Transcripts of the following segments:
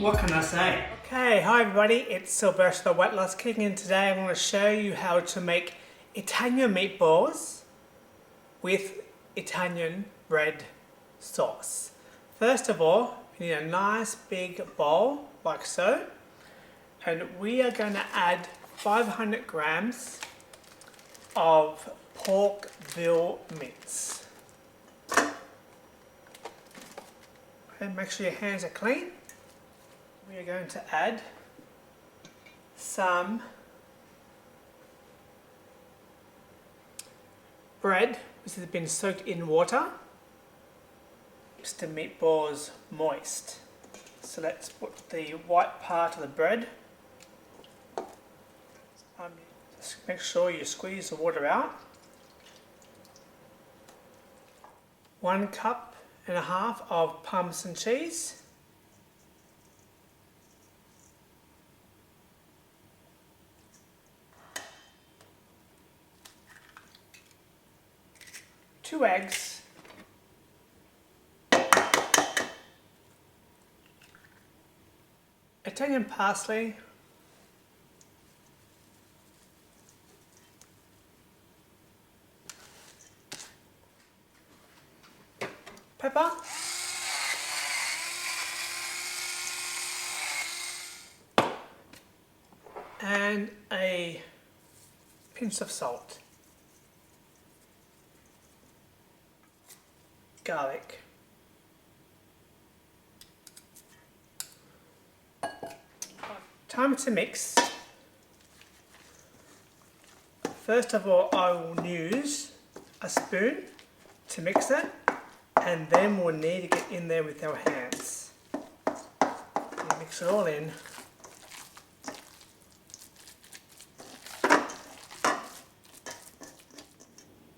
What can I say? Okay, hi everybody, it's Sylvester the Weight Loss King, and today I'm going to show you how to make Italian meatballs with Italian bread sauce. First of all, we need a nice big bowl like so, and we are going to add 500 grams of pork veal mince. And make sure your hands are clean. We are going to add some bread which has been soaked in water. Keeps the meatballs moist. So let's put the white part of the bread. Just make sure you squeeze the water out. 1.5 cups of Parmesan cheese. Two eggs, Italian parsley, pepper, and a pinch of salt. Garlic. Time to mix. First of all, I will use a spoon to mix it, and then we'll need to get in there with our hands. And mix it all in.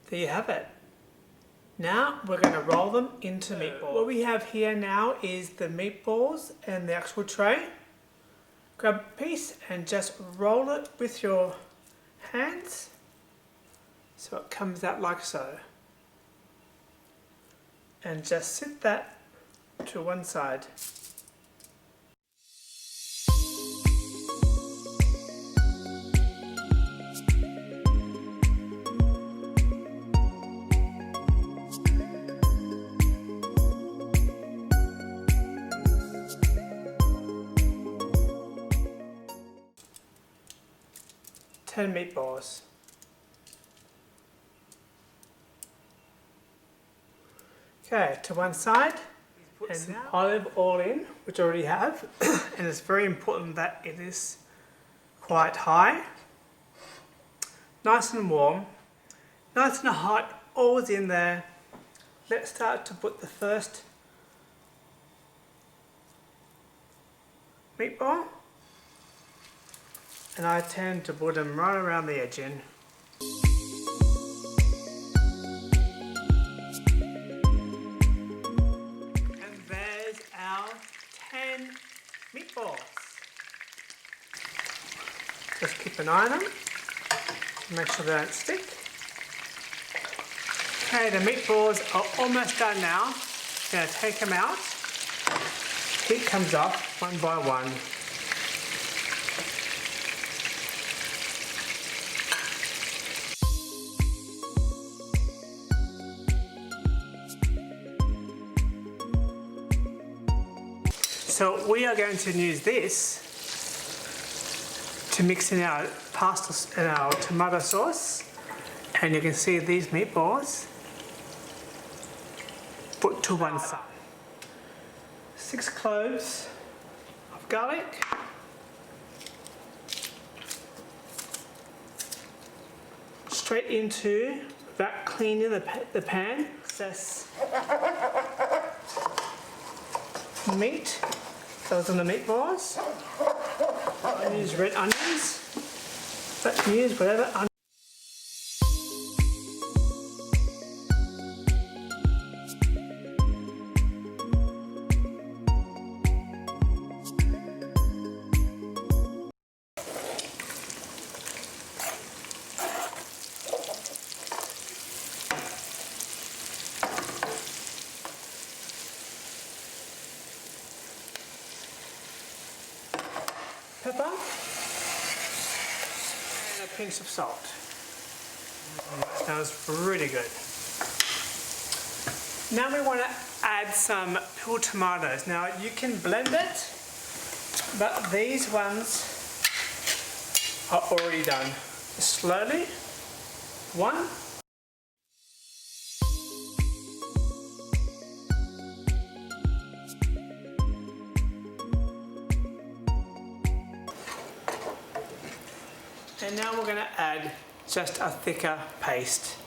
There you have it. Now we're going to roll them into meatballs. What we have here now is the meatballs and the actual tray. Grab a piece and just roll it with your hands so it comes out like so. And just sit that to one side. Meatballs. Okay, to one side, and some olive oil in, which I already have, and it's very important that it is quite high, nice and warm, nice and hot, all's in there. Let's start to put the first meatball. And I tend to put them right around the edge in. And there's our 10 meatballs. Just keep an eye on them to make sure they don't stick. Okay, the meatballs are almost done now. I'm going to take them out. Heat comes off one by one. So we are going to use this to mix in our pasta and our tomato sauce, and you can see these meatballs put to one side. 6 cloves of garlic, straight into, without cleaning the pan, excess meat. Those are the meatballs. I use red onions, but you can use whatever onion. pinch of salt. That smells really good. Now we want to add some peeled tomatoes. Now you can blend it, but these ones are already done. Slowly, one. And now we're going to add just a thicker paste.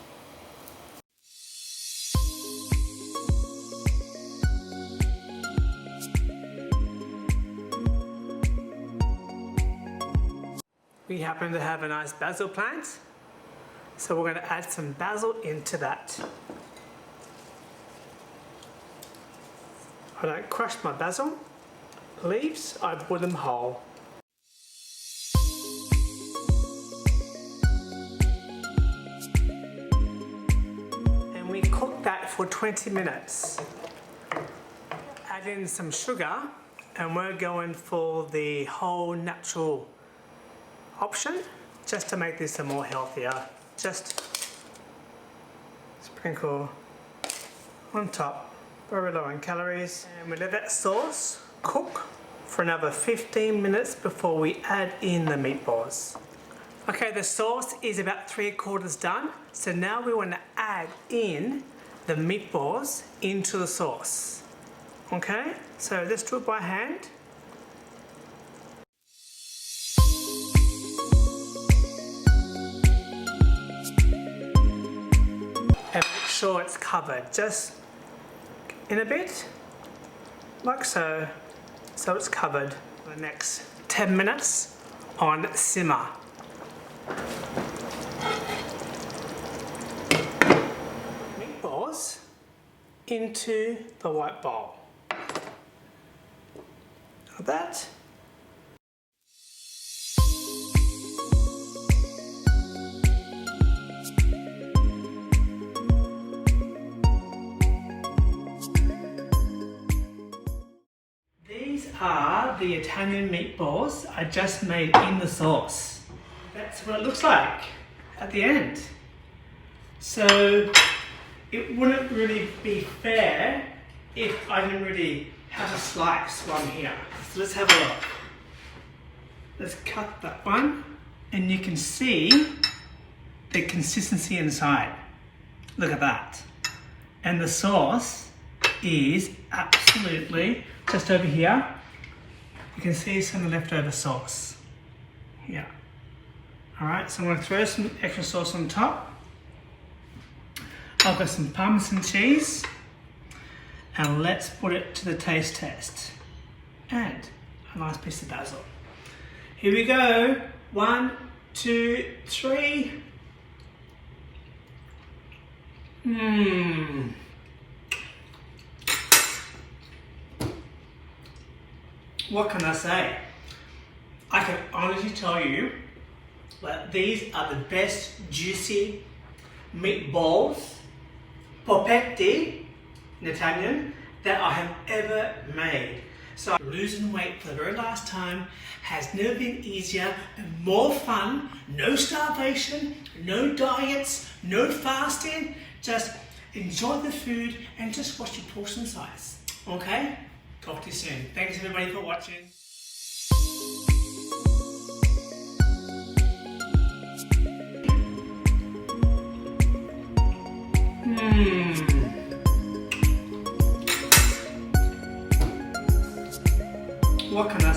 We happen to have a nice basil plant, so we're going to add some basil into that. I don't crush my basil leaves, I boil them whole. And we cook that for 20 minutes. Add in some sugar, and we're going for the whole natural option, just to make this a more healthier. Just sprinkle on top, very low in calories, and we let that sauce cook for another 15 minutes before we add in the meatballs. Okay, the sauce is about 3/4 done, so now we want to add in the meatballs into the sauce. Okay, so let's do it by hand. And make sure it's covered just in a bit, like so, so it's covered for the next 10 minutes on simmer. Meatballs into the white bowl. Like that. These are the Italian meatballs I just made in the sauce. That's what it looks like at the end. So it wouldn't really be fair if I didn't really have a slice while I'm here. So let's have a look. Let's cut that one, and you can see the consistency inside. Look at that. And the sauce is absolutely just over here. You can see some of the leftover sauce. Yeah. Alright, so I'm going to throw some extra sauce on top. I've got some Parmesan cheese. And let's put it to the taste test. And a nice piece of basil. Here we go. 1, 2, 3. What can I say? I can honestly tell you that these are the best juicy meatballs, polpetti in Italian, that I have ever made. So losing weight for the very last time has never been easier and more fun. No starvation, no diets, no fasting. Just enjoy the food and just watch your portion size. Okay? Talk to you soon. Thanks everybody for watching. What can I